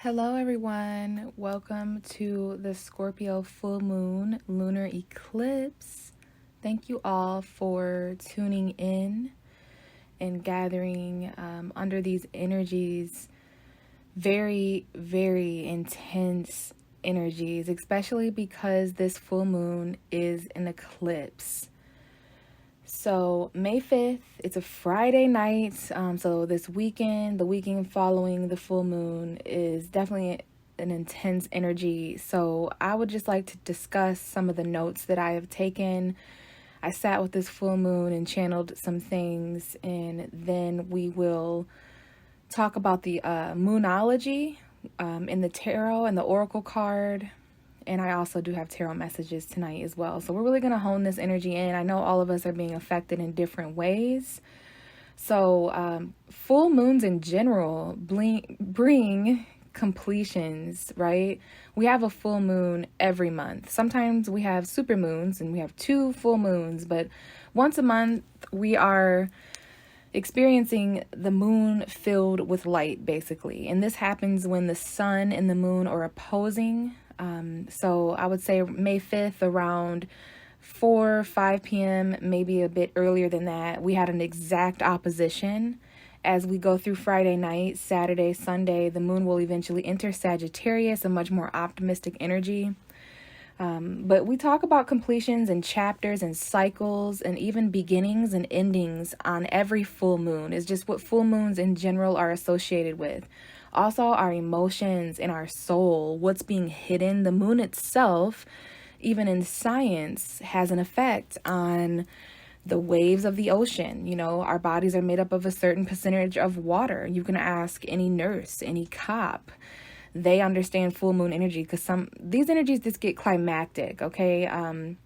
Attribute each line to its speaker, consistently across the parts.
Speaker 1: Hello, everyone. Welcome to the Scorpio full moon lunar eclipse. Thank you all for tuning in and gathering under these energies. Very, very intense energies, especially because this full moon is an eclipse. So May 5th, it's a Friday night. So this weekend, the weekend following the full moon is definitely an intense energy. So I would just like to discuss some of the notes that I have taken. I sat with this full moon and channeled some things, and then we will talk about the Moonology in the tarot and the oracle card. And I also do have tarot messages tonight as well. So we're really going to hone this energy in. I know all of us are being affected in different ways. So full moons in general bring completions, right? We have a full moon every month. Sometimes we have super moons and we have 2 full moons. But once a month, we are experiencing the moon filled with light, basically. And this happens when the sun and the moon are opposing. So I would say May 5th around 5 p.m., maybe a bit earlier than that, we had an exact opposition. As we go through Friday night, Saturday, Sunday, the moon will eventually enter Sagittarius, a much more optimistic energy. But we talk about completions and chapters and cycles and even beginnings and endings on every full moon. It's just what full moons in general are associated with. Also, our emotions and our soul, what's being hidden. The moon itself, even in science, has an effect on the waves of the ocean. You know, our bodies are made up of a certain percentage of water. You can ask any nurse, any cop. They understand full moon energy because these energies just get climactic, okay?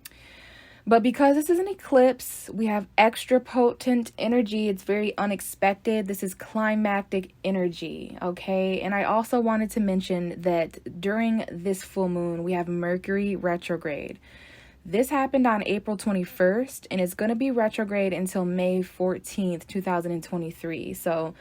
Speaker 1: But because this is an eclipse, we have extra potent energy. It's very unexpected. This is climactic energy, okay? And I also wanted to mention that during this full moon, we have Mercury retrograde. This happened on April 21st, and it's going to be retrograde until May 14th, 2023. So,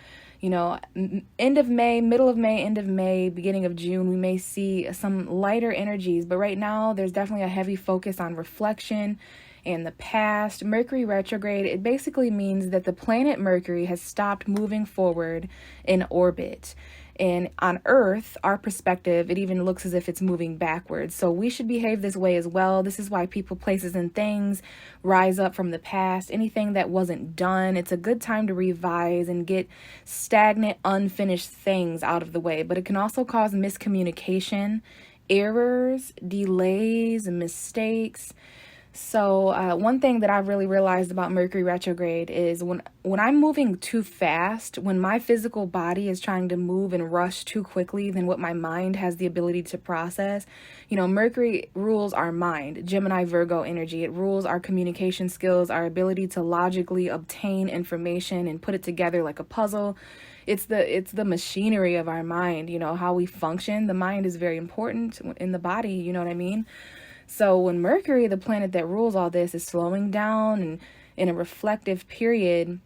Speaker 1: end of May, middle of May, end of May, beginning of June, we may see some lighter energies. But right now, there's definitely a heavy focus on reflection and the past. Mercury retrograde, it basically means that the planet Mercury has stopped moving forward in orbit. And on Earth, our perspective, it even looks as if it's moving backwards. So we should behave this way as well. This is why people, places, and things rise up from the past. Anything that wasn't done, it's a good time to revise and get stagnant, unfinished things out of the way. But it can also cause miscommunication, errors, delays, and mistakes. So one thing that I've really realized about Mercury retrograde is when I'm moving too fast, when my physical body is trying to move and rush too quickly than what my mind has the ability to process. Mercury rules our mind, Gemini, Virgo energy. It rules our communication skills, our ability to logically obtain information and put it together like a puzzle. It's the machinery of our mind, how we function. The mind is very important in the body, you know what I mean? So when Mercury, the planet that rules all this, is slowing down and in a reflective period,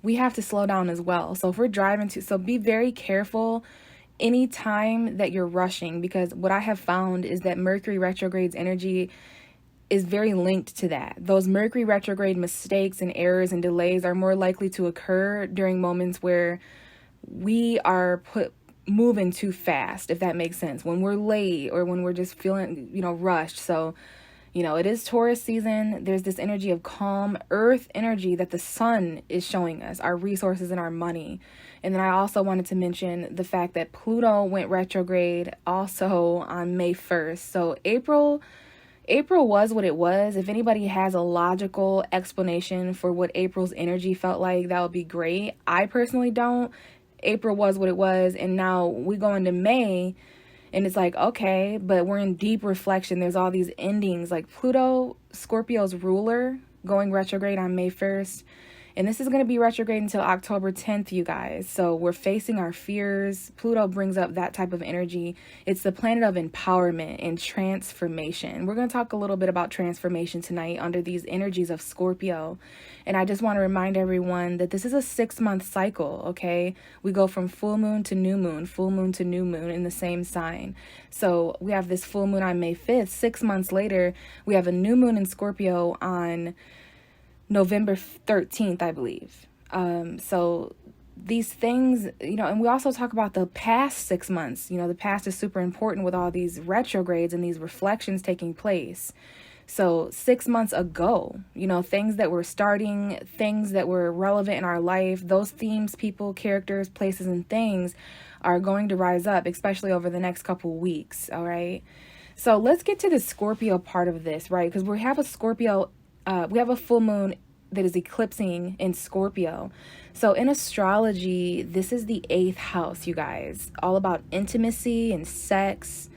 Speaker 1: we have to slow down as well. So if we're driving so be very careful anytime that you're rushing, because what I have found is that Mercury retrograde's energy is very linked to that. Those Mercury retrograde mistakes and errors and delays are more likely to occur during moments where we are moving too fast, if that makes sense, when we're late or when we're just feeling, rushed. So, it is Taurus season. There's this energy of calm earth energy that the sun is showing us, our resources and our money. And then I also wanted to mention the fact that Pluto went retrograde also on May 1st. So April was what it was. If anybody has a logical explanation for what April's energy felt like, that would be great. I personally don't. April was what it was, and now we go into May, and it's like, okay, but we're in deep reflection. There's all these endings, like Pluto, Scorpio's ruler, going retrograde on May 1st, And this is going to be retrograde until October 10th, you guys. So we're facing our fears. Pluto brings up that type of energy. It's the planet of empowerment and transformation. We're going to talk a little bit about transformation tonight under these energies of Scorpio. And I just want to remind everyone that this is a 6-month cycle, okay? We go from full moon to new moon in the same sign. So we have this full moon on May 5th. 6 months later, we have a new moon in Scorpio on November 13th, I believe. So these things, and we also talk about the past 6 months. The past is super important with all these retrogrades and these reflections taking place. So 6 months ago, things that were starting, things that were relevant in our life, those themes, people, characters, places, and things are going to rise up, especially over the next couple weeks. All right. So let's get to the Scorpio part of this, right? Because we have a Scorpio, we have a full moon that is eclipsing in Scorpio. So in astrology, this is the 8th house, you guys, all about intimacy and sex,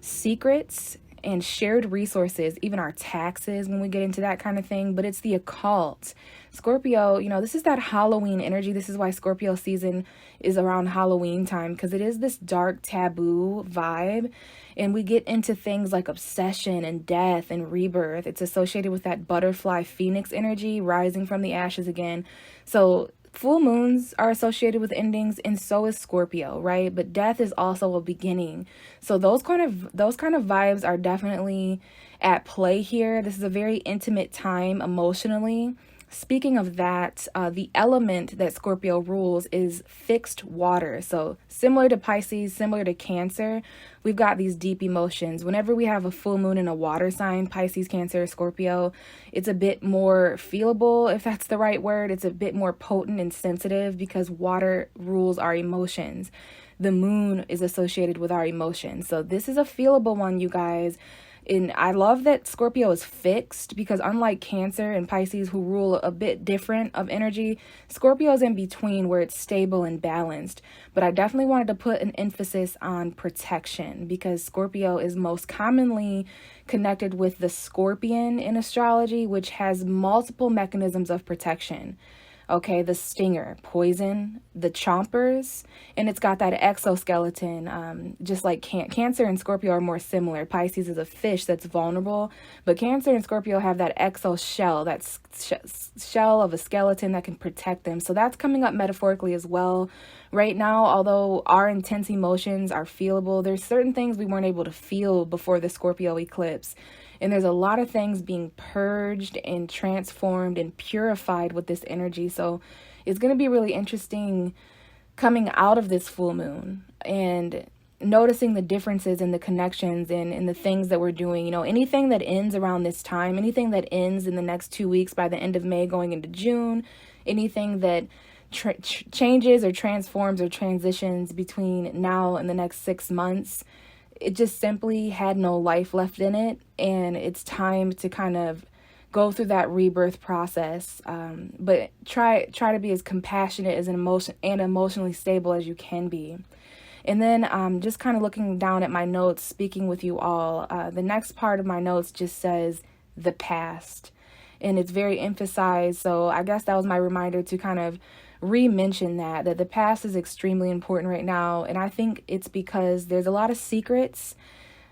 Speaker 1: secrets, and shared resources, even our taxes when we get into that kind of thing. But it's the occult. Scorpio, this is that Halloween energy. This is why Scorpio season is around Halloween time, because it is this dark taboo vibe. And we get into things like obsession and death and rebirth. It's associated with that butterfly phoenix energy, rising from the ashes again. So full moons are associated with endings, and so is Scorpio, right? But death is also a beginning. So those kind of vibes are definitely at play here. This is a very intimate time emotionally. Speaking of that, the element that Scorpio rules is fixed water. So similar to Pisces, similar to Cancer, we've got these deep emotions. Whenever we have a full moon in a water sign, Pisces, Cancer, Scorpio, it's a bit more feelable, if that's the right word. It's a bit more potent and sensitive because water rules our emotions. The moon is associated with our emotions. So this is a feelable one, you guys. And I love that Scorpio is fixed, because unlike Cancer and Pisces, who rule a bit different of energy, Scorpio is in between, where it's stable and balanced. But I definitely wanted to put an emphasis on protection, because Scorpio is most commonly connected with the scorpion in astrology, which has multiple mechanisms of protection. Okay, the stinger, poison, the chompers, and it's got that exoskeleton, just like Cancer and Scorpio are more similar. Pisces is a fish that's vulnerable, but Cancer and Scorpio have that exo shell, that shell of a skeleton that can protect them. So that's coming up metaphorically as well. Right now, although our intense emotions are feelable, there's certain things we weren't able to feel before the Scorpio eclipse. And there's a lot of things being purged and transformed and purified with this energy. So it's going to be really interesting coming out of this full moon and noticing the differences in the connections and in the things that we're doing. Anything that ends around this time, anything that ends in the next 2 weeks by the end of May going into June, anything that changes or transforms or transitions between now and the next 6 months, it just simply had no life left in it, and it's time to kind of go through that rebirth process. But try to be as compassionate as emotionally stable as you can be. And then just kind of looking down at my notes, speaking with you all, the next part of my notes just says the past, and it's very emphasized. So I guess that was my reminder to kind of re-mention that the past is extremely important right now. And I think it's because there's a lot of secrets.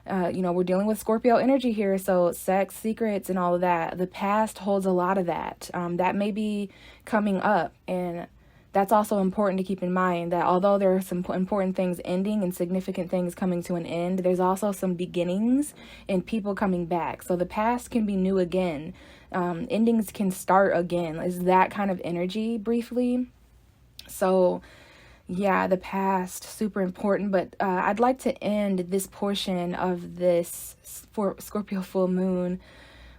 Speaker 1: We're dealing with Scorpio energy here, so sex, secrets, and all of that. The past holds a lot of that. That may be coming up, and that's also important to keep in mind, that although there are some important things ending and significant things coming to an end, there's also some beginnings and people coming back. So the past can be new again. Endings can start again. Is that kind of energy briefly? So yeah, the past, super important. But I'd like to end this portion of this for Scorpio full moon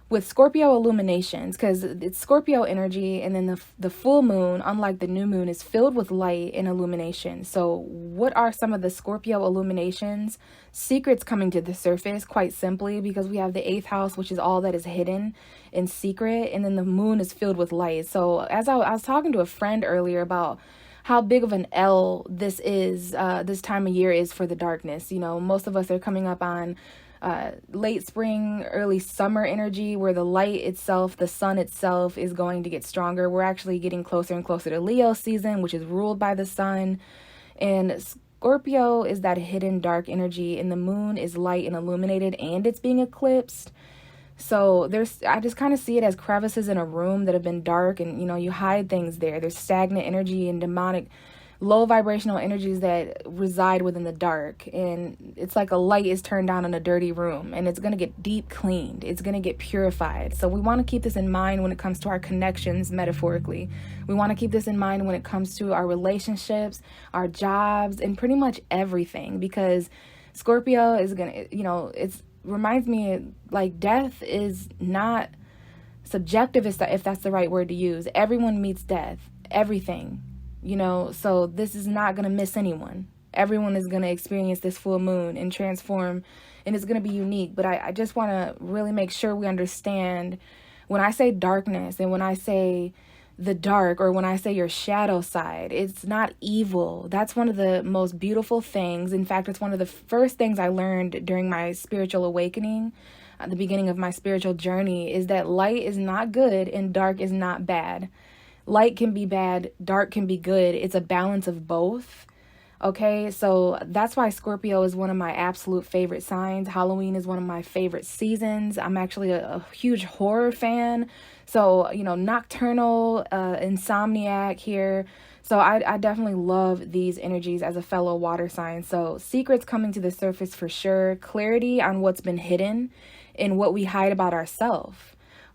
Speaker 1: with Scorpio illuminations, because it's Scorpio energy, and then the full moon, unlike the new moon, is filled with light and illumination. So what are some of the Scorpio illuminations? Secrets coming to the surface, quite simply, because we have the 8th house, which is all that is hidden in secret, and then the moon is filled with light. So as I was talking to a friend earlier about how big of an L this is, this time of year is for the darkness. Most of us are coming up on late spring, early summer energy, where the light itself, the sun itself, is going to get stronger. We're actually getting closer and closer to Leo season, which is ruled by the sun. And Scorpio is that hidden dark energy, and the moon is light and illuminated, and it's being eclipsed. So I just kind of see it as crevices in a room that have been dark, and you hide things there. There's stagnant energy and demonic, low vibrational energies that reside within the dark, and it's like a light is turned on in a dirty room, and it's going to get deep cleaned. It's going to get purified. So we want to keep this in mind when it comes to our connections, metaphorically. We want to keep this in mind when it comes to our relationships, our jobs, and pretty much everything, because Scorpio is going to, it reminds me, like, death is not subjective, if that's the right word to use. Everyone meets death, everything. So this is not going to miss anyone. Everyone is going to experience this full moon and transform, and it's going to be unique. But I just want to really make sure we understand, when I say darkness and when I say the dark, or when I say your shadow side, it's not evil. That's one of the most beautiful things. In fact, it's one of the first things I learned during my spiritual awakening, at the beginning of my spiritual journey, is that light is not good and dark is not bad. Light can be bad, dark can be good. It's a balance of both. Okay, so that's why Scorpio is one of my absolute favorite signs. Halloween is one of my favorite seasons. I'm actually a huge horror fan. So, nocturnal, insomniac here. So I definitely love these energies as a fellow water sign. So secrets coming to the surface for sure. Clarity on what's been hidden and what we hide about ourselves.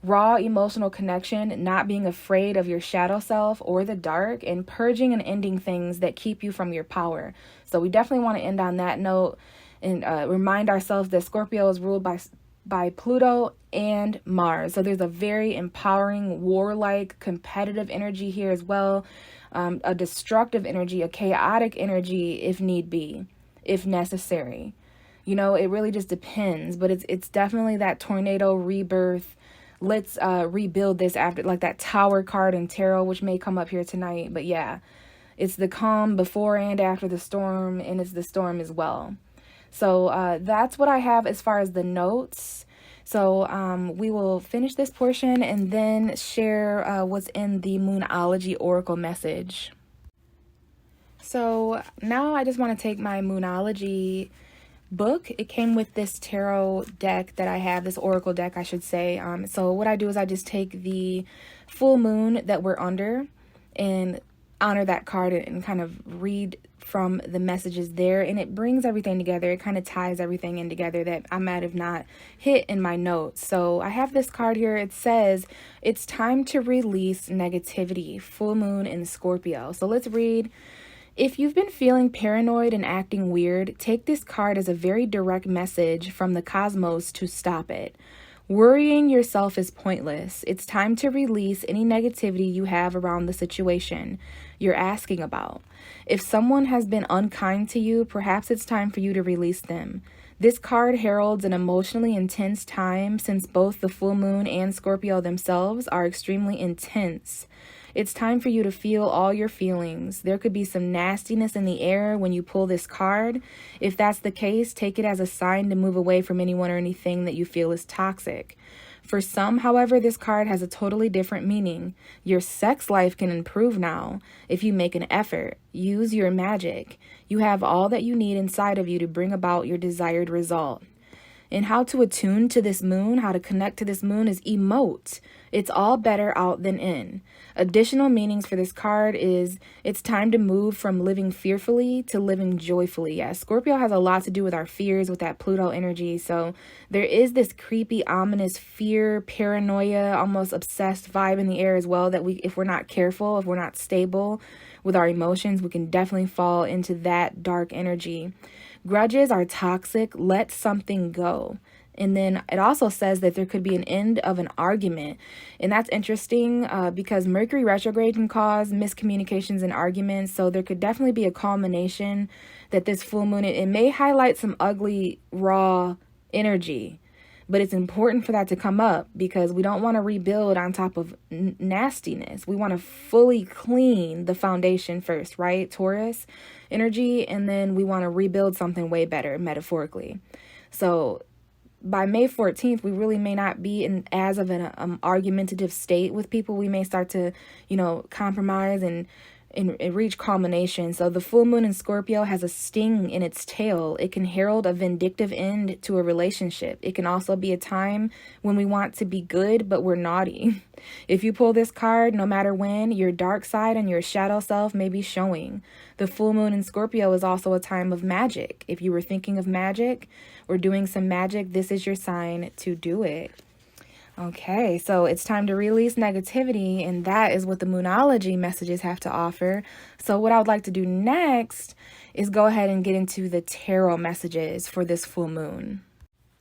Speaker 1: Raw emotional connection, not being afraid of your shadow self or the dark, and purging and ending things that keep you from your power. So we definitely want to end on that note and remind ourselves that Scorpio is ruled by Pluto and Mars. So there's a very empowering, warlike, competitive energy here as well. A destructive energy, a chaotic energy if need be, if necessary. It really just depends, but it's definitely that tornado rebirth. Let's rebuild this, after, like that Tower card in tarot, which may come up here tonight. But yeah, it's the calm before and after the storm, and it's the storm as well. So that's what I have as far as the notes. So we will finish this portion and then share what's in the Moonology Oracle message. So now I just want to take my Moonology book. It came with this tarot deck that I have, this oracle deck, I should say. So what I do is I just take the full moon that we're under and honor that card and kind of read from the messages there, and it brings everything together. It kind of ties everything in together that I might have not hit in my notes. So I have this card here. It says, it's time to release negativity, full moon in Scorpio. So let's read. If you've been feeling paranoid and acting weird, take this card as a very direct message from the cosmos to stop it. Worrying yourself is pointless. It's time to release any negativity you have around the situation you're asking about. If someone has been unkind to you, perhaps it's time for you to release them. This card heralds an emotionally intense time, since both the full moon and Scorpio themselves are extremely intense. It's time for you to feel all your feelings. There could be some nastiness in the air when you pull this card. If that's the case, take it as a sign to move away from anyone or anything that you feel is toxic. For some, however, this card has a totally different meaning. Your sex life can improve now if you make an effort. Use your magic. You have all that you need inside of you to bring about your desired result. And how to attune to this moon, how to connect to this moon, is emote. It's all better out than in. Additional meanings for this card is it's time to move from living fearfully to living joyfully. Yeah, Scorpio has a lot to do with our fears, with that Pluto energy. So there is this creepy, ominous fear, paranoia, almost obsessed vibe in the air as well, that if we're not careful, if we're not stable with our emotions, we can definitely fall into that dark energy. Grudges are toxic. Let something go. And then it also says that there could be an end of an argument. And that's interesting because Mercury retrograde can cause miscommunications and arguments. So there could definitely be a culmination that this full moon, it may highlight some ugly, raw energy. But it's important for that to come up because we don't want to rebuild on top of nastiness. We want to fully clean the foundation first, right? Taurus energy. And then we want to rebuild something way better, metaphorically. So by May 14th, we really may not be in as of an argumentative state with people. We may start to, compromise and reach culmination. So the full moon in Scorpio has a sting in its tail. It can herald a vindictive end to a relationship. It can also be a time when we want to be good, but we're naughty. If you pull this card, no matter when, your dark side and your shadow self may be showing. The full moon in Scorpio is also a time of magic. If you were thinking of magic or doing some magic, this is your sign to do it. Okay, so it's time to release negativity, and that is what the Moonology messages have to offer. So what I would like to do next is go ahead and get into the tarot messages for this full moon.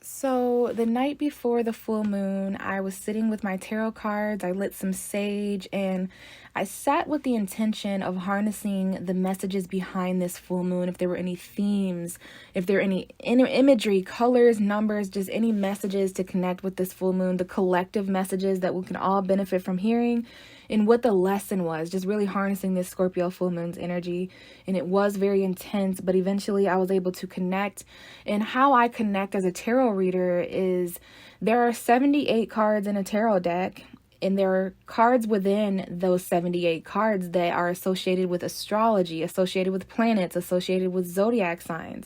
Speaker 1: So the night before the full moon, I was sitting with my tarot cards, I lit some sage, and I sat with the intention of harnessing the messages behind this full moon. If there were any themes, if there were any imagery, colors, numbers, just any messages to connect with this full moon, the collective messages that we can all benefit from hearing, and what the lesson was, just really harnessing this Scorpio full moon's energy. And it was very intense, but eventually I was able to connect. And how I connect as a tarot reader is there are 78 cards in a tarot deck, and there are cards within those 78 cards that are associated with astrology, associated with planets, associated with zodiac signs.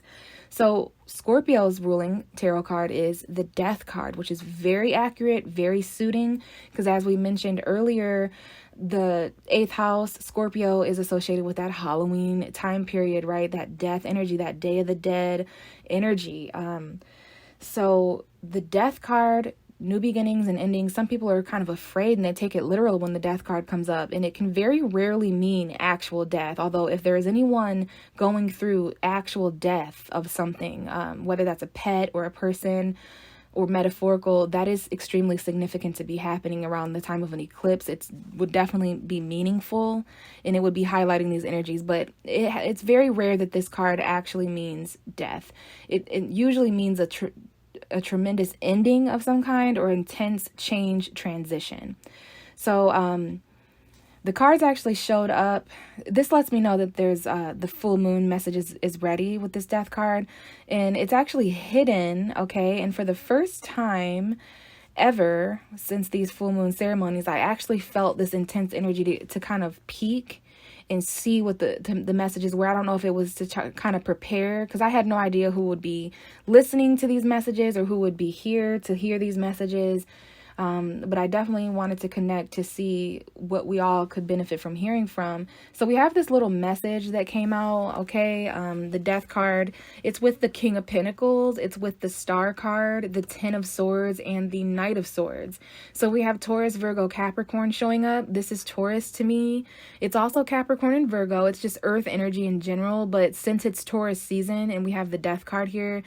Speaker 1: So Scorpio's ruling tarot card is the Death card, which is very accurate, very suiting, because as we mentioned earlier, the 8th house, Scorpio, is associated with that Halloween time period, right? That death energy, that Day of the Dead energy. So the Death card, new beginnings and endings. Some people are kind of afraid and they take it literal when the Death card comes up, and it can very rarely mean actual death. Although if there is anyone going through actual death of something, whether that's a pet or a person or metaphorical, that is extremely significant to be happening around the time of an eclipse. It would definitely be meaningful, and it would be highlighting these energies, but it's very rare that this card actually means death. It usually means a tremendous ending of some kind or intense change transition. So the cards actually showed up. This lets me know that there's the full moon message is ready with this Death card, and it's actually hidden. Okay, and for the first time ever since these full moon ceremonies, I actually felt this intense energy to kind of peek and see what the messages were. I don't know if it was to kind of prepare, because I had no idea who would be listening to these messages or who would be here to hear these messages. But I definitely wanted to connect to see what we all could benefit from hearing from. So we have this little message that came out, okay? The Death card, it's with the King of Pentacles, it's with the Star card, the Ten of Swords, and the Knight of Swords. So we have Taurus, Virgo, Capricorn showing up. This is Taurus to me. It's also Capricorn and Virgo. It's just earth energy in general, but since it's Taurus season and we have the Death card here,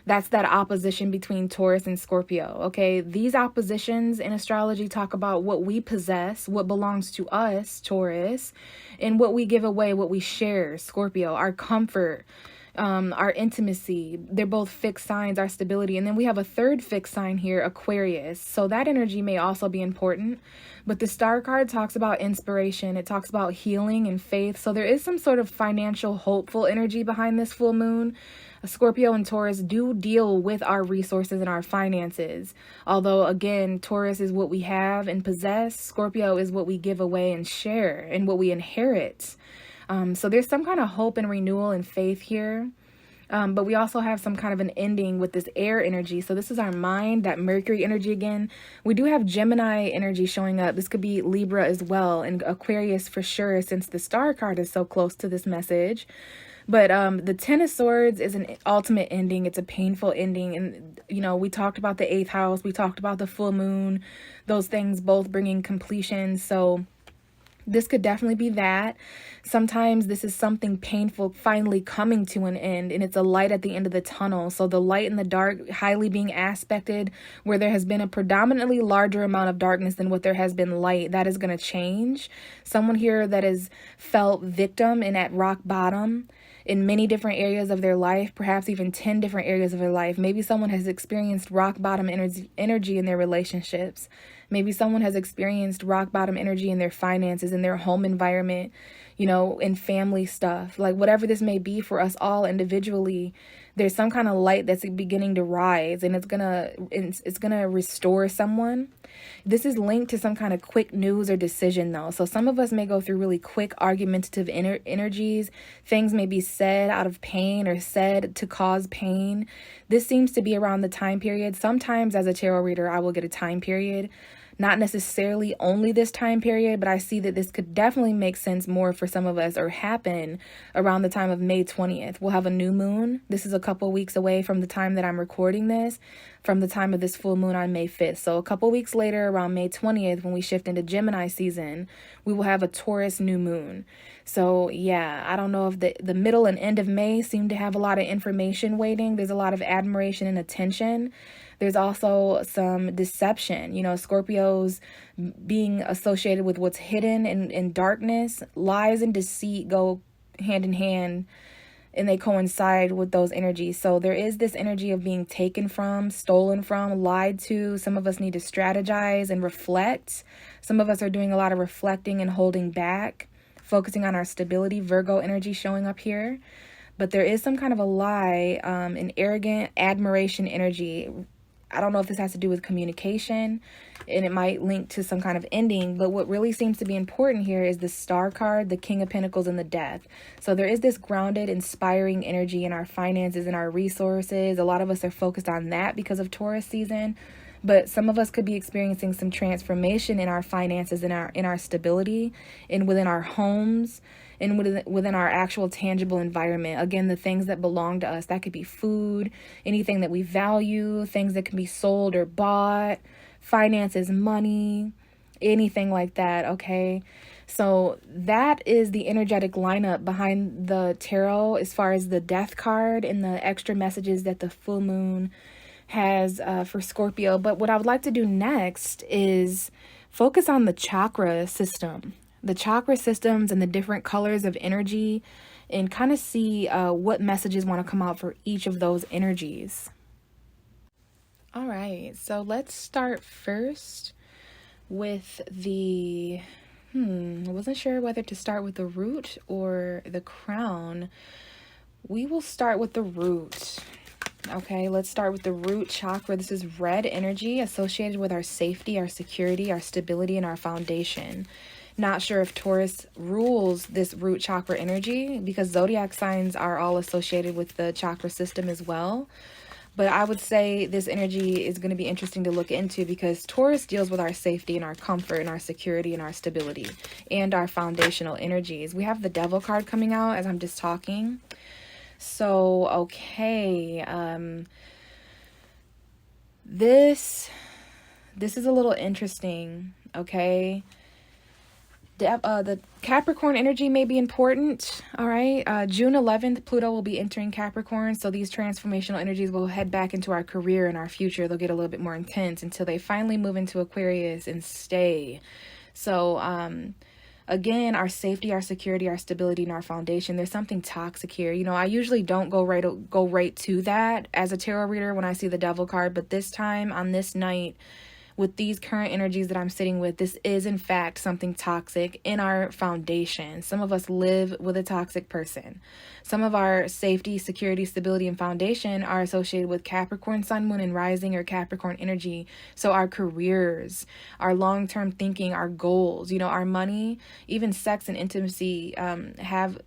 Speaker 1: that's that opposition between Taurus and Scorpio, okay? These oppositions in astrology talk about what we possess, what belongs to us, Taurus, and what we give away, what we share, Scorpio, our comfort, our intimacy. They're both fixed signs, our stability. And then we have a third fixed sign here, Aquarius. So that energy may also be important. But the Star card talks about inspiration. It talks about healing and faith. So there is some sort of financial, hopeful energy behind this full moon. Scorpio and Taurus do deal with our resources and our finances. Although, again, Taurus is what we have and possess. Scorpio is what we give away and share and what we inherit. So there's some kind of hope and renewal and faith here. But we also have some kind of an ending with this air energy. So this is our mind, that Mercury energy again. We do have Gemini energy showing up. This could be Libra as well, and Aquarius for sure, since the Star card is so close to this message. But the Ten of Swords is an ultimate ending. It's a painful ending. And, you know, we talked about the 8th house. We talked about the full moon. Those things both bringing completion. So this could definitely be that. Sometimes this is something painful finally coming to an end, and it's a light at the end of the tunnel. So the light and the dark highly being aspected, where there has been a predominantly larger amount of darkness than what there has been light, that is going to change. Someone here that has felt victim and at rock bottom in many different areas of their life, perhaps even 10 different areas of their life. Maybe someone has experienced rock bottom energy in their relationships. Maybe someone has experienced rock bottom energy in their finances, in their home environment. in family stuff, like whatever this may be for us all individually. There's some kind of light that's beginning to rise, and it's gonna restore someone. This is linked to some kind of quick news or decision, though. So some of us may go through really quick argumentative energies. Things may be said out of pain or said to cause pain. This seems to be around the time period. Sometimes as a tarot reader, I will get a time period. Not necessarily only this time period, but I see that this could definitely make sense more for some of us, or happen around the time of May 20th. We'll have a new moon. This is a couple weeks away from the time that I'm recording this, from the time of this full moon on May 5th. So a couple weeks later, around May 20th, when we shift into Gemini season, we will have a Taurus new moon. So yeah, I don't know if the middle and end of May seem to have a lot of information waiting. There's a lot of admiration and attention. There's also some deception. Scorpios being associated with what's hidden in darkness. Lies and deceit go hand in hand, and they coincide with those energies. So there is this energy of being taken from, stolen from, lied to. Some of us need to strategize and reflect. Some of us are doing a lot of reflecting and holding back, focusing on our stability. Virgo energy showing up here. But there is some kind of a lie, an arrogant admiration energy. I don't know if this has to do with communication, and it might link to some kind of ending, but what really seems to be important here is the Star card, the King of Pentacles, and the Death. So there is this grounded, inspiring energy in our finances and our resources. A lot of us are focused on that because of Taurus season, but some of us could be experiencing some transformation in our finances, in our stability, and within our homes, and within our actual tangible environment. Again, the things that belong to us, that could be food, anything that we value, things that can be sold or bought, finances, money, anything like that, okay? So that is the energetic lineup behind the tarot as far as the Death card and the extra messages that the full moon has for Scorpio. But what I would like to do next is focus on the chakra system. The chakra systems and the different colors of energy, and kind of see what messages want to come out for each of those energies. All right, so let's start first with I wasn't sure whether to start with the root or the crown. We will start with the root. Okay, let's start with the root chakra. This is red energy associated with our safety, our security, our stability, and our foundation. Not sure if Taurus rules this root chakra energy, because zodiac signs are all associated with the chakra system as well. But I would say this energy is going to be interesting to look into, because Taurus deals with our safety and our comfort and our security and our stability and our foundational energies. We have the Devil card coming out as I'm just talking. So, okay. This is a little interesting, okay? The Capricorn energy may be important. All right. June 11th, Pluto will be entering Capricorn. So these transformational energies will head back into our career and our future. They'll get a little bit more intense until they finally move into Aquarius and stay. So, again, our safety, our security, our stability, and our foundation. There's something toxic here. I usually don't go right to that as a tarot reader when I see the Devil card. But this time, on this night, with these current energies that I'm sitting with, this is in fact something toxic in our foundation. Some of us live with a toxic person. Some of our safety, security, stability, and foundation are associated with Capricorn, Sun, Moon, and Rising, or Capricorn energy. So our careers, our long-term thinking, our goals, our money, even sex and intimacy have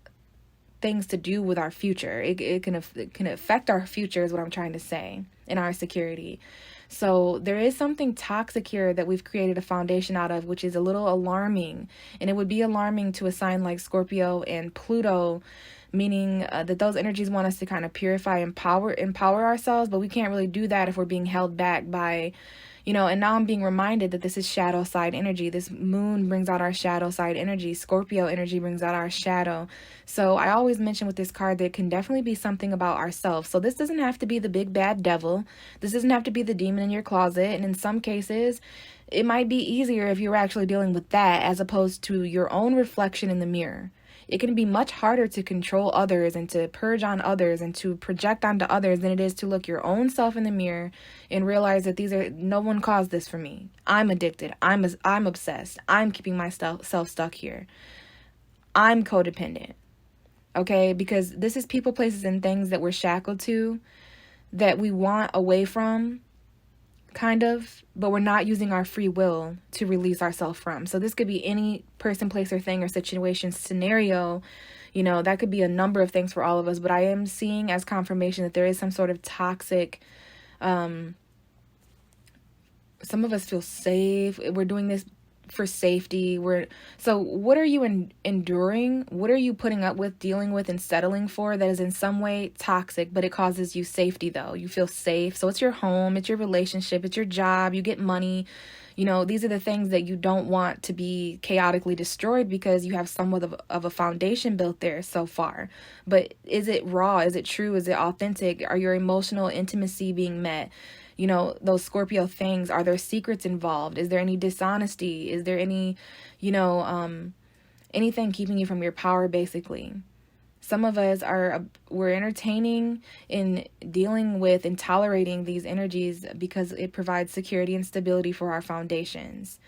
Speaker 1: things to do with our future. It can affect our future is what I'm trying to say, and our security. So there is something toxic here that we've created a foundation out of, which is a little alarming. And it would be alarming to a sign like Scorpio and Pluto, meaning that those energies want us to kind of purify, empower ourselves. But we can't really do that if we're being held back by, and now I'm being reminded that this is shadow side energy. This moon brings out our shadow side energy. Scorpio energy brings out our shadow. So I always mention with this card that it can definitely be something about ourselves. So this doesn't have to be the big bad devil. This doesn't have to be the demon in your closet. And in some cases, it might be easier if you're actually dealing with that as opposed to your own reflection in the mirror. It can be much harder to control others and to purge on others and to project onto others than it is to look your own self in the mirror and realize that no one caused this for me. I'm addicted. I'm obsessed. I'm keeping myself stuck here. I'm codependent. Okay, because this is people, places, and things that we're shackled to, that we want away from, kind of, but we're not using our free will to release ourselves from. So this could be any person, place, or thing, or situation, scenario. You know, that could be a number of things for all of us, but I am seeing as confirmation that there is some sort of toxic, some of us feel safe. We're doing this for safety. So what are you enduring? What are you putting up with, dealing with, and settling for that is in some way toxic, but it causes you safety though? You feel safe. So it's your home, it's your relationship, it's your job, you get money. You know, these are the things that you don't want to be chaotically destroyed because you have somewhat of a foundation built there so far. But is it raw? Is it true? Is it authentic? Are your emotional intimacy being met? You know, those Scorpio things, are there secrets involved? Is there any dishonesty? Is there any, anything keeping you from your power, basically? Some of us we're entertaining in dealing with and tolerating these energies because it provides security and stability for our foundations.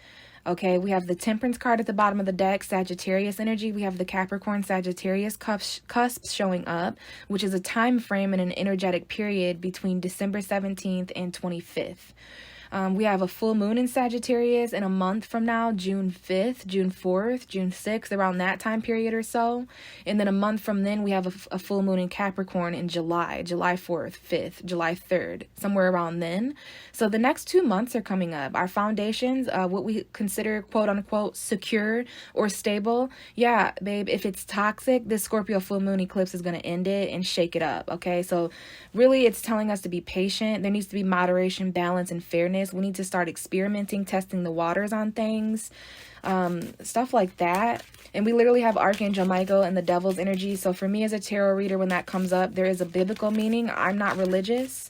Speaker 1: Okay, we have the Temperance card at the bottom of the deck, Sagittarius energy. We have the Capricorn Sagittarius cusp showing up, which is a time frame and an energetic period between December 17th and 25th. We have a full moon in Sagittarius in a month from now, June 5th, June 4th, June 6th, around that time period or so. And then a month from then, we have a full moon in Capricorn in July 4th, 5th, July 3rd, somewhere around then. So the next 2 months are coming up. Our foundations, what we consider quote unquote secure or stable. Yeah, babe, if it's toxic, this Scorpio full moon eclipse is going to end it and shake it up. Okay, so really it's telling us to be patient. There needs to be moderation, balance, and fairness. We need to start experimenting, testing the waters on things, stuff like that. And we literally have Archangel Michael and the devil's energy. So for me as a tarot reader, when that comes up, there is a biblical meaning. I'm not religious.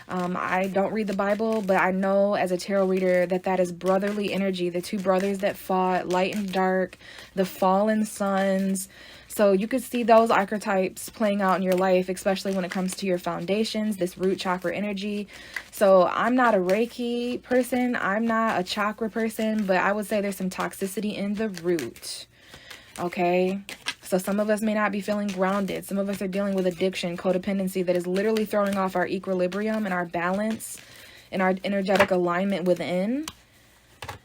Speaker 1: I don't read the Bible, but I know as a tarot reader that is brotherly energy. The two brothers that fought, light and dark, the fallen sons. So you could see those archetypes playing out in your life, especially when it comes to your foundations, this root chakra energy. So I'm not a Reiki person. I'm not a chakra person, but I would say there's some toxicity in the root. Okay. So some of us may not be feeling grounded. Some of us are dealing with addiction, codependency that is literally throwing off our equilibrium and our balance and our energetic alignment within,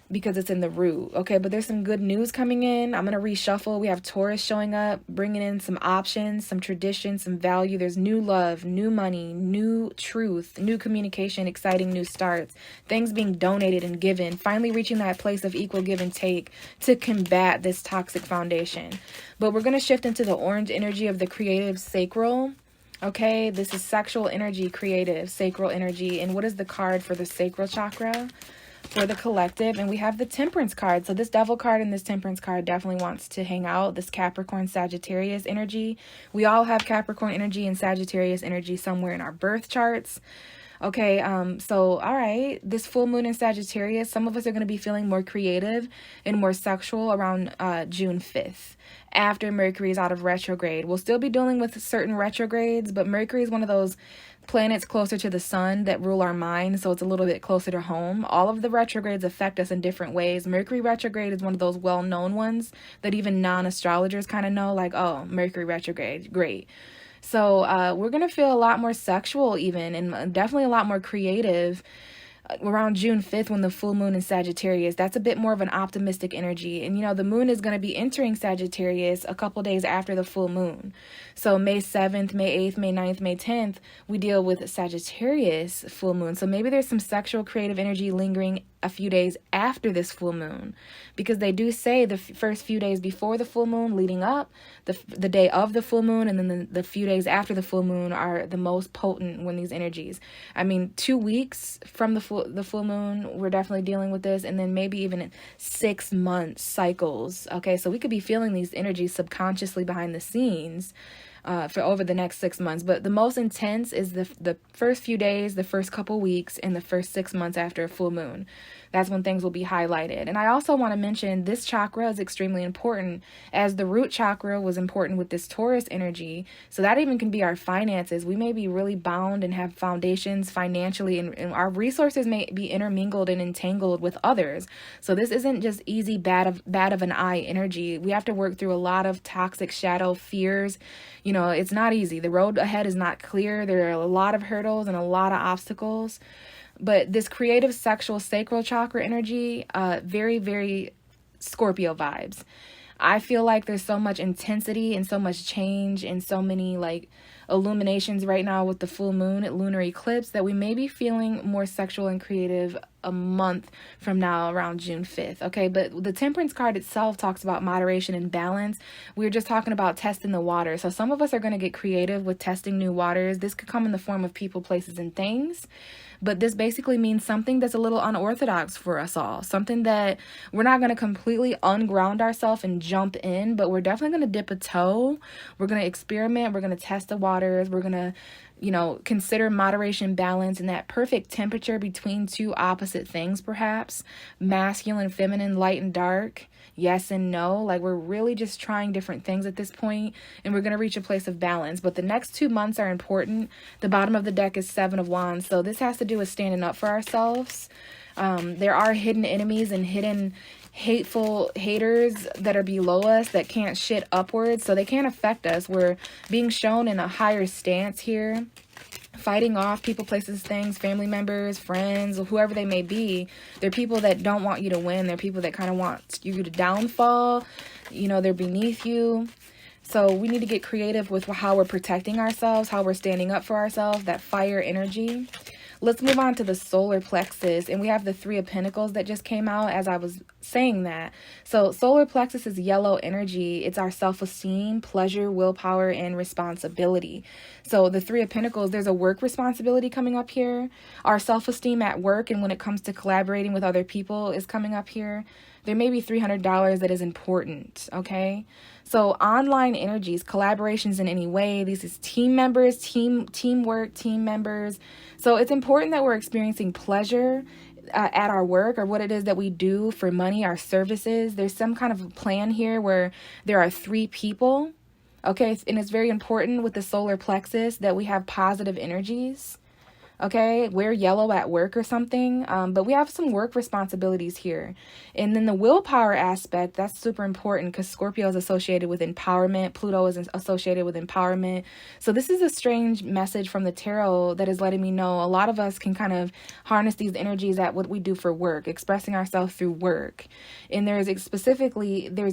Speaker 1: because it's in the root. Okay, but there's some good news coming in. I'm going to reshuffle. We have Taurus showing up, bringing in some options, some tradition, some value. There's new love, new money, new truth, new communication, exciting new starts, things being donated and given, finally reaching that place of equal give and take to combat this toxic foundation. But we're going to shift into the orange energy of the creative sacral. Okay, this is sexual energy, creative, sacral energy. And what is the card for the sacral chakra? For the collective, and we have the Temperance card. So this Devil card and this Temperance card definitely wants to hang out. This Capricorn Sagittarius energy. We all have Capricorn energy and Sagittarius energy somewhere in our birth charts. Okay, so all right, this full moon in Sagittarius, some of us are going to be feeling more creative and more sexual around June 5th. After Mercury is out of retrograde. We'll still be dealing with certain retrogrades, but Mercury is one of those planets closer to the sun that rule our mind, so it's a little bit closer to home. All of the retrogrades affect us in different ways. Mercury retrograde is one of those well-known ones that even non-astrologers kind of know, like, oh, Mercury retrograde, great. So we're going to feel a lot more sexual even, and definitely a lot more creative around June 5th when the full moon in Sagittarius. That's a bit more of an optimistic energy. And, you know, the moon is going to be entering Sagittarius a couple days after the full moon. So May 7th, May 8th, May 9th, May 10th, we deal with Sagittarius full moon. So maybe there's some sexual creative energy lingering a few days after this full moon, because they do say the first few days before the full moon leading up, the day of the full moon, and then the few days after the full moon are the most potent when these energies. I mean, 2 weeks from the full moon, we're definitely dealing with this, and then maybe even 6 months cycles. Okay, so we could be feeling these energies subconsciously behind the scenes for over the next 6 months. But the most intense is the first few days, the first couple weeks, and the first 6 months after a full moon. that's when things will be highlighted. And I also want to mention this chakra is extremely important, as the root chakra was important with this Taurus energy. So that even can be our finances. We may be really bound and have foundations financially, and our resources may be intermingled and entangled with others. So this isn't just easy bad of an eye energy. We have to work through a lot of toxic shadow fears. It's not easy. The road ahead is not clear. There are a lot of hurdles and a lot of obstacles. But this creative sexual sacral chakra energy, very, very Scorpio vibes. I feel like there's so much intensity and so much change and so many illuminations right now with the full moon lunar eclipse that we may be feeling more sexual and creative a month from now around June 5th. Okay, but the Temperance card itself talks about moderation and balance. We're just talking about testing the water. So some of us are going to get creative with testing new waters. This could come in the form of people, places, and things. But this basically means something that's a little unorthodox for us all. Something that we're not going to completely unground ourselves and jump in, but we're definitely going to dip a toe. We're going to experiment. We're going to test the waters. We're going to, consider moderation, balance, and that perfect temperature between two opposite things, perhaps. Masculine, feminine, light and dark. Yes and no. We're really just trying different things at this point, and we're going to reach a place of balance. But the next 2 months are important. The bottom of the deck is 7 of Wands. So this has to do with standing up for ourselves. There are hidden enemies and hidden hateful haters that are below us that can't shit upwards, so they can't affect us. We're being shown in a higher stance here, fighting off people, places, things, family members, friends, whoever they may be. They're people that don't want you to win. They're people that kind of want you to downfall. They're beneath you. So we need to get creative with how we're protecting ourselves, how we're standing up for ourselves, that fire energy. Let's move on to the solar plexus, and we have the 3 of Pentacles that just came out as I was saying that. So solar plexus is yellow energy. It's our self-esteem, pleasure, willpower, and responsibility. So the 3 of Pentacles, there's a work responsibility coming up here. Our self-esteem at work and when it comes to collaborating with other people is coming up here. There may be $300 that is important, okay? So online energies, collaborations in any way. This is team members, teamwork, team members. So it's important that we're experiencing pleasure at our work, or what it is that we do for money, our services. There's some kind of plan here where there are 3 people, okay? And it's very important with the solar plexus that we have positive energies. Okay, wear yellow at work or something, but we have some work responsibilities here. And then the willpower aspect, that's super important because Scorpio is associated with empowerment. Pluto is associated with empowerment. So this is a strange message from the tarot that is letting me know a lot of us can kind of harness these energies at what we do for work, expressing ourselves through work. And there's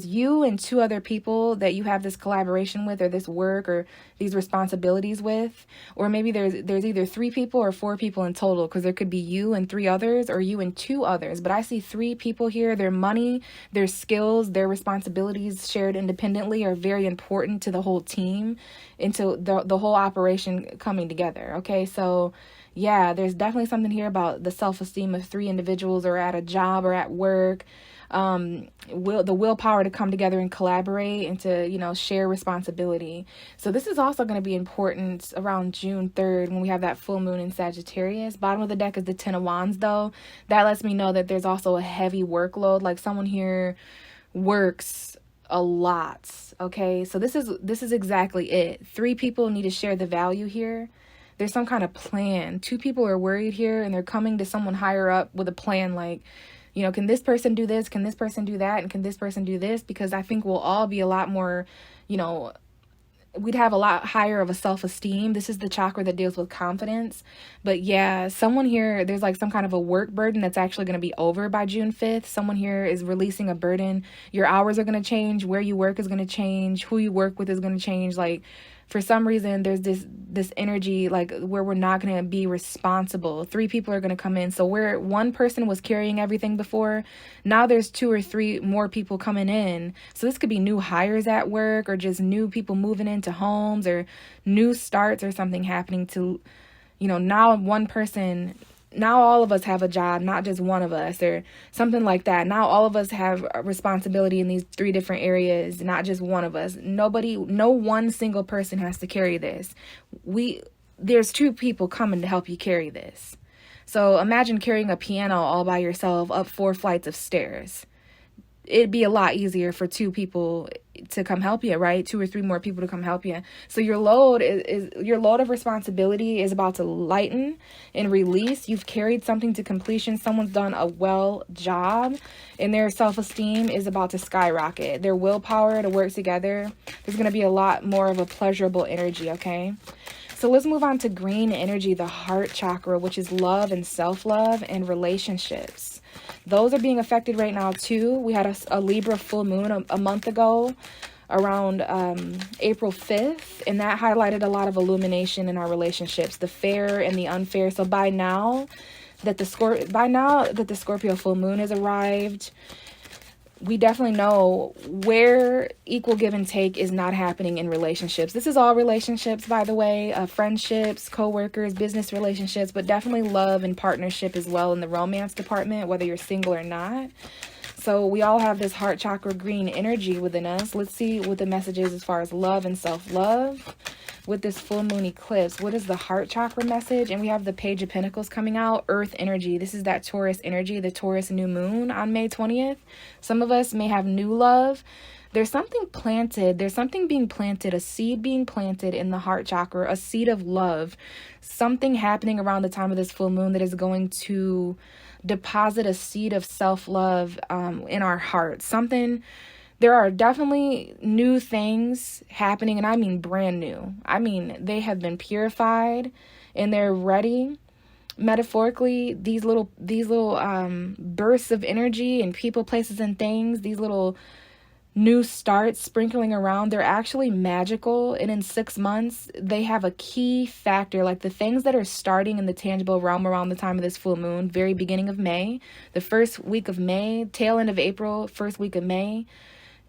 Speaker 1: you and 2 other people that you have this collaboration with, or this work or these responsibilities with, or maybe there's either 3 people or 4 people in total, because there could be you and 3 others, or you and 2 others. But I see 3 people here. Their money, their skills, their responsibilities shared independently are very important to the whole team, into the whole operation coming together. Okay, so yeah, there's definitely something here about the self-esteem of 3 individuals, or at a job or at work. The willpower to come together and collaborate and to, share responsibility. So this is also going to be important around June 3rd when we have that full moon in Sagittarius. Bottom of the deck is the 10 of Wands, though. That lets me know that there's also a heavy workload. Like someone here works a lot. Okay, so this is exactly it. 3 people need to share the value here. There's some kind of plan. 2 people are worried here, and they're coming to someone higher up with a plan, like, can this person do this? Can this person do that? And can this person do this? Because I think we'll all be a lot more, we'd have a lot higher of a self-esteem. This is the chakra that deals with confidence. But yeah, someone here, there's like some kind of a work burden that's actually going to be over by June 5th. Someone here is releasing a burden. Your hours are going to change. Where you work is going to change. Who you work with is going to change. Like, for some reason, there's this energy like where we're not going to be responsible. 3 people are going to come in. So where one person was carrying everything before, now there's 2 or 3 more people coming in. So this could be new hires at work, or just new people moving into homes, or new starts, or something happening to, now one person. Now all of us have a job, not just one of us, or something like that. Now all of us have a responsibility in these 3 different areas, not just one of us. No one single person has to carry this. There's 2 people coming to help you carry this. So imagine carrying a piano all by yourself up 4 flights of stairs. It'd be a lot easier for 2 people to come help you, right? 2 or 3 more people to come help you. So your load is your load of responsibility is about to lighten and release. You've carried something to completion. Someone's done a well job, and their self-esteem is about to skyrocket. Their willpower to work together, there's going to be a lot more of a pleasurable energy, okay? So let's move on to green energy, the heart chakra, which is love and self-love and relationships. Those are being affected right now too. We had a Libra full moon a month ago around April 5th, and that highlighted a lot of illumination in our relationships, the fair and the unfair. So by now that the Scorpio full moon has arrived, we definitely know where equal give and take is not happening in relationships. This is all relationships, by the way, friendships, co-workers, business relationships, but definitely love and partnership as well in the romance department, whether you're single or not. So we all have this heart chakra green energy within us. Let's see what the message is as far as love and self-love. With this full moon eclipse, what is the heart chakra message? And we have the Page of Pentacles coming out, earth energy. This is that Taurus energy, the Taurus new moon on May 20th. Some of us may have new love. There's something planted. There's something being planted, a seed being planted in the heart chakra, a seed of love. Something happening around the time of this full moon that is going to deposit a seed of self-love in our heart. There are definitely new things happening, and I mean brand new. I mean, they have been purified and they're ready. Metaphorically, these little bursts of energy and people, places, and things, these little new starts sprinkling around, they're actually magical. And in 6 months, they have a key factor, like the things that are starting in the tangible realm around the time of this full moon, very beginning of May, the first week of May, tail end of April, first week of May.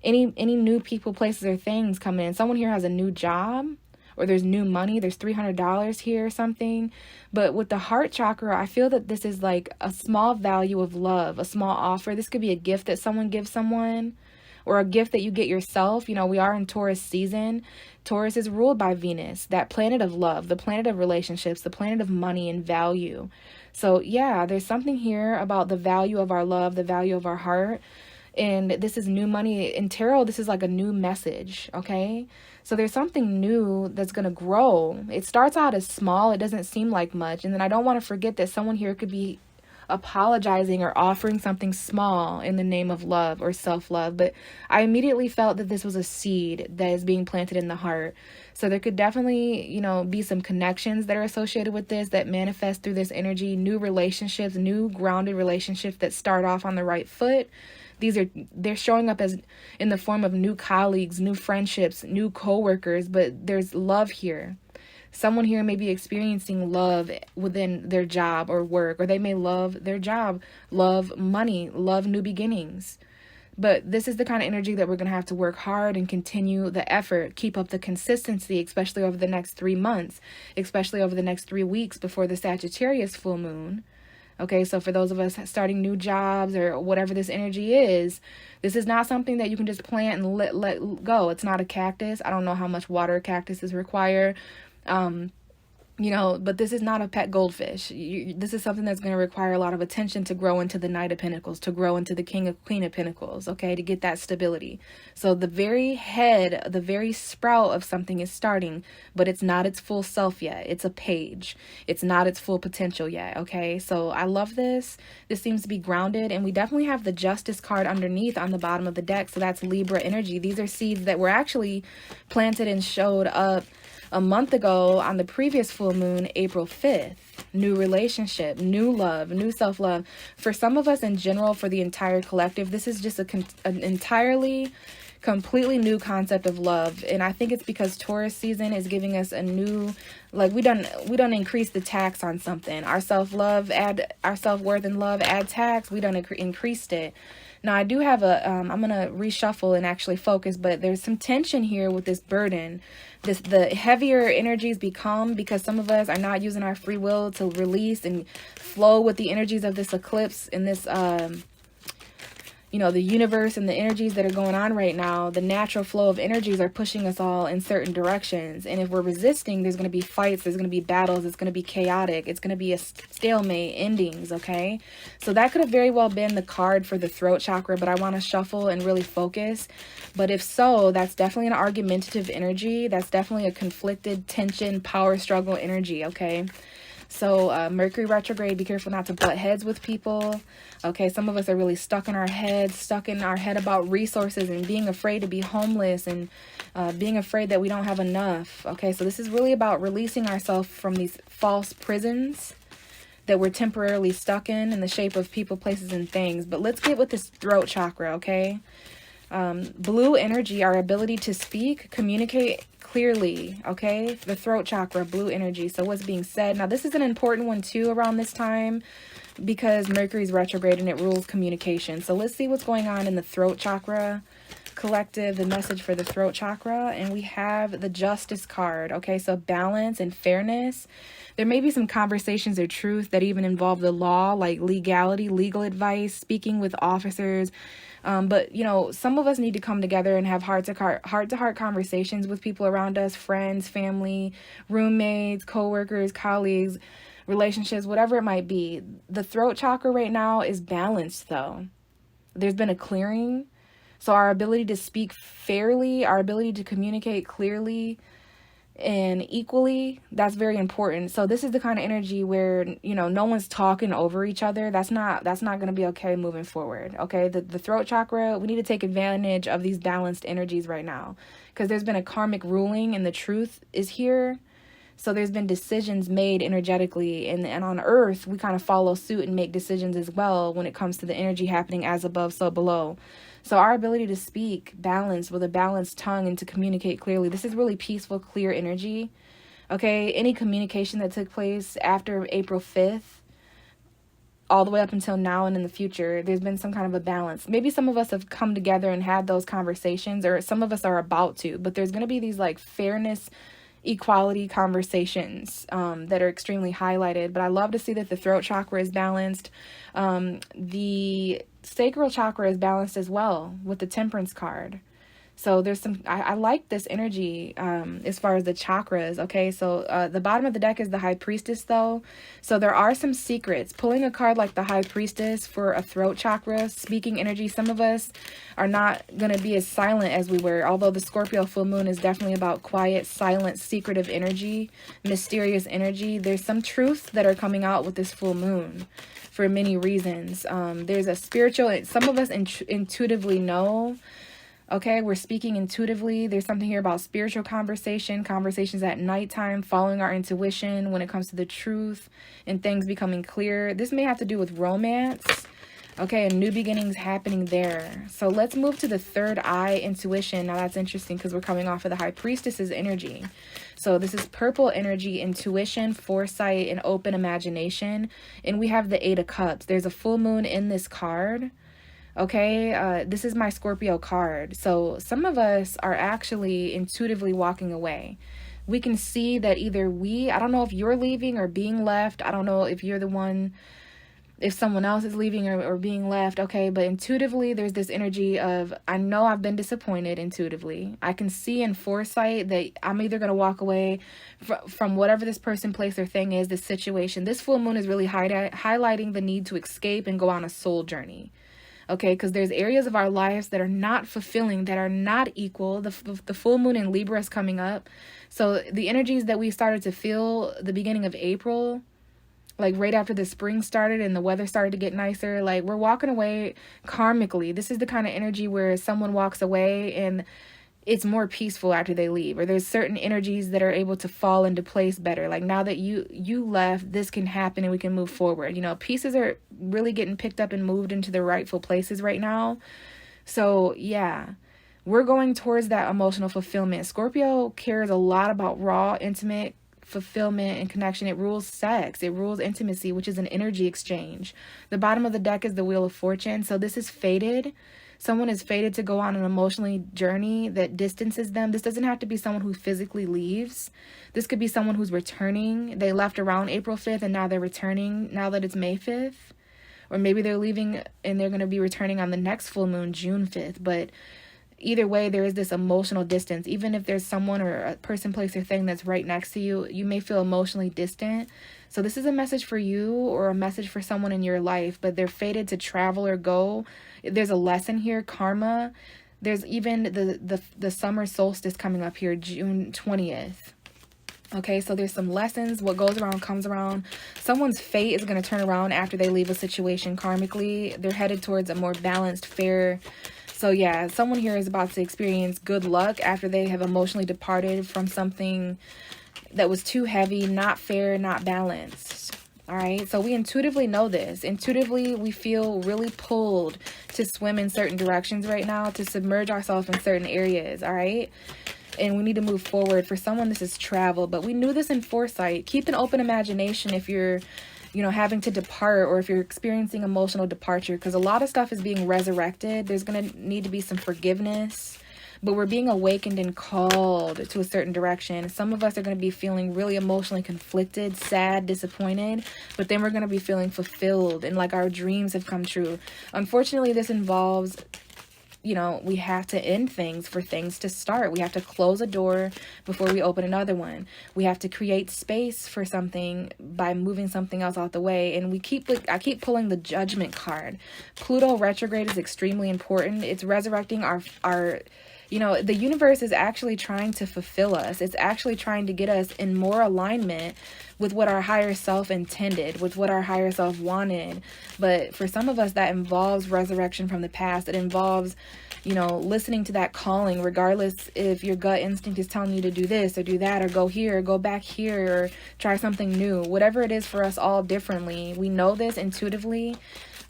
Speaker 1: Any new people, places, or things coming in. Someone here has a new job, or there's new money. There's $300 here or something. But with the heart chakra, I feel that this is like a small value of love, a small offer. This could be a gift that someone gives someone, or a gift that you get yourself. You know, we are in Taurus season. Taurus is ruled by Venus, that planet of love, the planet of relationships, the planet of money and value. So yeah, there's something here about the value of our love, the value of our heart. And this is new money. In tarot, this is like a new message, okay? So there's something new that's going to grow. It starts out as small. It doesn't seem like much. And then I don't want to forget that someone here could be apologizing or offering something small in the name of love or self-love. But I immediately felt that this was a seed that is being planted in the heart. So there could definitely, you know, be some connections that are associated with this that manifest through this energy, new relationships, new grounded relationships that start off on the right foot. They're showing up as in the form of new colleagues, new friendships, new co-workers, but there's love here. Someone here may be experiencing love within their job or work, or they may love their job, love money, love new beginnings. But this is the kind of energy that we're going to have to work hard and continue the effort, keep up the consistency, especially over the next 3 months, especially over the next 3 weeks before the Sagittarius full moon. Okay, so for those of us starting new jobs or whatever this energy is, this is not something that you can just plant and let go. It's not a cactus. I don't know how much water cactuses require. You know, but this is not a pet goldfish. This is something that's going to require a lot of attention to grow into the Knight of Pentacles, to grow into the Queen of Pentacles, okay, to get that stability. So the very head, the very sprout of something is starting, but it's not its full self yet. It's a page. It's not its full potential yet, okay? So I love this. This seems to be grounded, and we definitely have the Justice card underneath on the bottom of the deck, so that's Libra energy. These are seeds that were actually planted and showed up a month ago on the previous full moon, April 5th. New relationship, new love, new self-love. For some of us in general, for the entire collective, this is just an entirely, completely new concept of love. And I think it's because Taurus season is giving us a new, like we done increase the tax on something. Our self-love, add our self-worth and love, add tax. We done increased it. Now, I do have I'm going to reshuffle and actually focus, but there's some tension here with this burden. The heavier energies become because some of us are not using our free will to release and flow with the energies of this eclipse and this, the universe and the energies that are going on right now, the natural flow of energies are pushing us all in certain directions. And if we're resisting, there's going to be fights, there's going to be battles, it's going to be chaotic, it's going to be a stalemate, endings, okay? So that could have very well been the card for the throat chakra, but I want to shuffle and really focus. But if so, that's definitely an argumentative energy. That's definitely a conflicted, tension, power struggle energy, okay? So Mercury retrograde, be careful not to butt heads with people. Okay, some of us are really stuck in our head about resources and being afraid to be homeless and being afraid that we don't have enough. Okay, so this is really about releasing ourselves from these false prisons that we're temporarily stuck in the shape of people, places, and things. But let's get with this throat chakra, okay? Blue energy, our ability to speak, communicate clearly, okay? The throat chakra, blue energy. So what's being said. Now, this is an important one too around this time because Mercury's retrograde and it rules communication. So let's see what's going on in the throat chakra collective, the message for the throat chakra. And we have the Justice card, okay? So balance and fairness. There may be some conversations of truth that even involve the law, like legality, legal advice, speaking with officers. But, some of us need to come together and have heart-to-heart conversations with people around us, friends, family, roommates, co-workers, colleagues, relationships, whatever it might be. The throat chakra right now is balanced, though. There's been a clearing. So our ability to speak fairly, our ability to communicate clearly and equally, that's very important. So this is the kind of energy where no one's talking over each other. That's not going to be okay moving forward. Okay, the throat chakra, we need to take advantage of these balanced energies right now because there's been a karmic ruling and the truth is here. So there's been decisions made energetically, and on earth we kind of follow suit and make decisions as well when it comes to the energy happening as above so below. So our ability to speak balanced with a balanced tongue and to communicate clearly, this is really peaceful, clear energy. Okay, any communication that took place after April 5th, all the way up until now and in the future, there's been some kind of a balance. Maybe some of us have come together and had those conversations, or some of us are about to, but there's going to be these like fairness, equality conversations that are extremely highlighted. But I love to see that the throat chakra is balanced. The sacral chakra is balanced as well with the Temperance card. So there's some, I like this energy as far as the chakras, okay? So the bottom of the deck is the High Priestess, though. So there are some secrets. Pulling a card like the High Priestess for a throat chakra, speaking energy, some of us are not going to be as silent as we were, although the Scorpio full moon is definitely about quiet, silent, secretive energy, mysterious energy. There's some truth that are coming out with this full moon for many reasons. There's a spiritual, some of us intuitively know. Okay, we're speaking intuitively. There's something here about spiritual conversations at nighttime, following our intuition when it comes to the truth and things becoming clear. This may have to do with romance, okay, and new beginnings happening there. So let's move to the third eye, intuition. Now that's interesting because we're coming off of the High Priestess's energy. So this is purple energy, intuition, foresight, and open imagination. And we have the Eight of Cups. There's a full moon in this card. Okay, this is my Scorpio card. So some of us are actually intuitively walking away. We can see that either I don't know if you're leaving or being left. I don't know if you're the one, if someone else is leaving or being left. Okay, but intuitively there's this energy of, I know I've been disappointed intuitively. I can see in foresight that I'm either going to walk away from whatever this person, place, or thing is, this situation. This full moon is really highlighting the need to escape and go on a soul journey. Okay, because there's areas of our lives that are not fulfilling, that are not equal. The full moon in Libra is coming up. So the energies that we started to feel the beginning of April, like right after the spring started and the weather started to get nicer, like we're walking away karmically. This is the kind of energy where someone walks away and it's more peaceful after they leave, or there's certain energies that are able to fall into place better. Like now that you left, this can happen and we can move forward. Pieces are really getting picked up and moved into their rightful places right now. So yeah, we're going towards that emotional fulfillment. Scorpio cares a lot about raw, intimate fulfillment and connection. It rules sex. It rules intimacy, which is an energy exchange. The bottom of the deck is the Wheel of Fortune. So this is fated. Someone is fated to go on an emotional journey that distances them. This doesn't have to be someone who physically leaves. This could be someone who's returning. They left around April 5th and now they're returning now that it's May 5th. or maybe they're leaving and they're going to be returning on the next full moon, June 5th. But either way, there is this emotional distance. Even if there's someone or a person, place, or thing that's right next to you, you may feel emotionally distant. So this is a message for you or a message for someone in your life, but they're fated to travel or go. There's a lesson here, karma. There's even the summer solstice coming up here, June 20th. Okay, so there's some lessons. What goes around comes around. Someone's fate is going to turn around after they leave a situation karmically. They're headed towards a more balanced, fair. So yeah, someone here is about to experience good luck after they have emotionally departed from something that was too heavy, not fair, not balanced. All right, so we intuitively know this. Intuitively, we feel really pulled to swim in certain directions right now, to submerge ourselves in certain areas, all right? And we need to move forward. For someone, this is travel, but we knew this in foresight. Keep an open imagination if you're, having to depart, or if you're experiencing emotional departure, because a lot of stuff is being resurrected. There's going to need to be some forgiveness, but we're being awakened and called to a certain direction. Some of us are going to be feeling really emotionally conflicted, sad, disappointed, but then we're going to be feeling fulfilled and like our dreams have come true. Unfortunately, this involves, we have to end things for things to start. We have to close a door before we open another one. We have to create space for something by moving something else out the way. And I keep pulling the Judgment card. Pluto retrograde is extremely important. It's resurrecting our the universe is actually trying to fulfill us. It's actually trying to get us in more alignment with what our higher self intended, with what our higher self wanted. But for some of us, that involves resurrection from the past. It involves, listening to that calling, regardless if your gut instinct is telling you to do this or do that, or go here, or go back here, or try something new. Whatever it is for us all differently. We know this intuitively.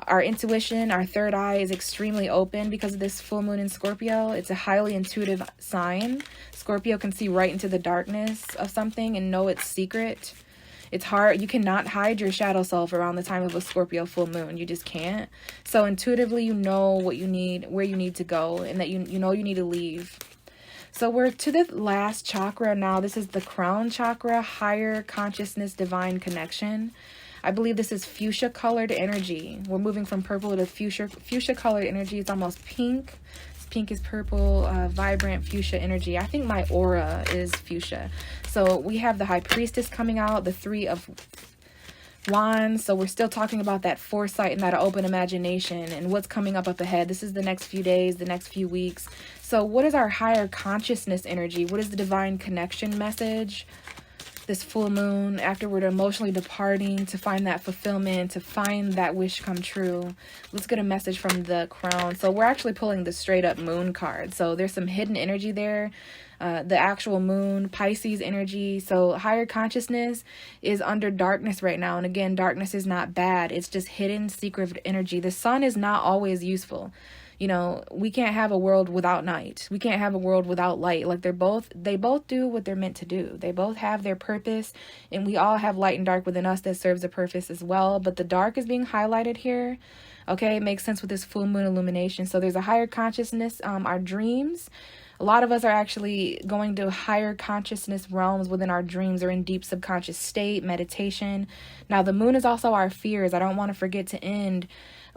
Speaker 1: Our intuition, our third eye is extremely open because of this full moon in Scorpio. It's a highly intuitive sign. Scorpio can see right into the darkness of something and know its secret. It's hard. You cannot hide your shadow self around the time of a Scorpio full moon. You just can't. So intuitively, you know what you need, where you need to go, and that you need to leave. So we're to the last chakra now. This is the crown chakra, higher consciousness, divine connection. I believe this is fuchsia colored energy. We're moving from purple to fuchsia colored energy. It's almost pink. Pink is purple, vibrant fuchsia energy. I think my aura is fuchsia. So we have the High Priestess coming out, the Three of Wands. So we're still talking about that foresight and that open imagination and what's coming up ahead. This is the next few days, the next few weeks. So what is our higher consciousness energy? What is the divine connection message? This full moon, after we're emotionally departing to find that fulfillment, to find that wish come true. Let's get a message from the crown. So we're actually pulling the straight up moon card. So there's some hidden energy there. The actual moon, Pisces energy. So higher consciousness is under darkness right now. And again, darkness is not bad. It's just hidden, secret energy. The sun is not always useful. We can't have a world without night. We can't have a world without light. Like they both do what they're meant to do. They both have their purpose, and we all have light and dark within us that serves a purpose as well. But the dark is being highlighted here. Okay, it makes sense with this full moon illumination. So there's a higher consciousness, our dreams. A lot of us are actually going to higher consciousness realms within our dreams, or in deep subconscious state, meditation. Now, the moon is also our fears. I don't want to forget to end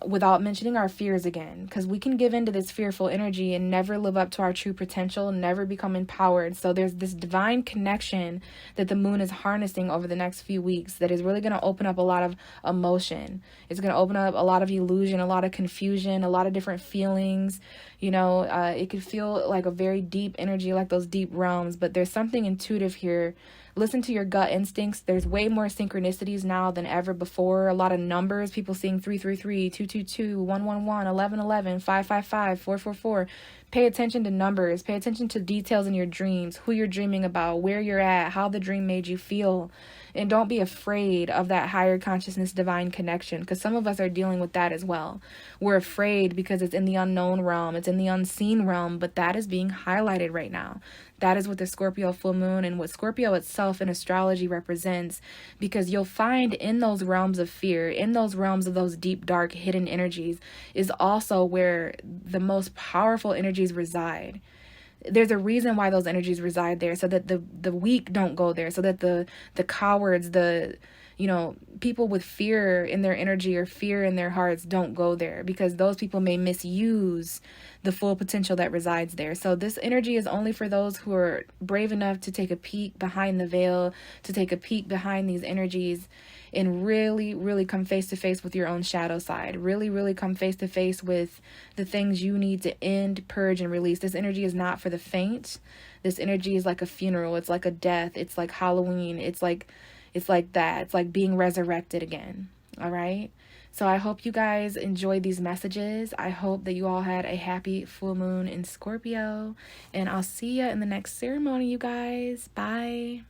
Speaker 1: without mentioning our fears again, because we can give into this fearful energy and never live up to our true potential, never become empowered. So there's this divine connection that the moon is harnessing over the next few weeks that is really going to open up a lot of emotion. It's going to open up a lot of illusion, a lot of confusion, a lot of different feelings. It could feel like a very deep energy, like those deep realms, but there's something intuitive here. Listen to your gut instincts. There's way more synchronicities now than ever before. A lot of numbers, people seeing 333, 222, 111, 1111, 555, 444. Pay attention to numbers. Pay attention to details in your dreams, who you're dreaming about, where you're at, how the dream made you feel. And don't be afraid of that higher consciousness divine connection, because some of us are dealing with that as well. We're afraid because it's in the unknown realm, it's in the unseen realm, but that is being highlighted right now. That is what the Scorpio full moon and what Scorpio itself in astrology represents, because you'll find in those realms of fear, in those realms of those deep, dark, hidden energies, is also where the most powerful energies reside. There's a reason why those energies reside there, so that the weak don't go there, so that the cowards, the people with fear in their energy or fear in their hearts, don't go there, because those people may misuse the full potential that resides there. So this energy is only for those who are brave enough to take a peek behind the veil, to take a peek behind these energies, and really, really come face to face with your own shadow side. Really, really come face to face with the things you need to end, purge, and release. This energy is not for the faint. This energy is like a funeral. It's like a death. It's like Halloween. It's like that. It's like being resurrected again. All right? So I hope you guys enjoyed these messages. I hope that you all had a happy full moon in Scorpio. And I'll see you in the next ceremony, you guys. Bye.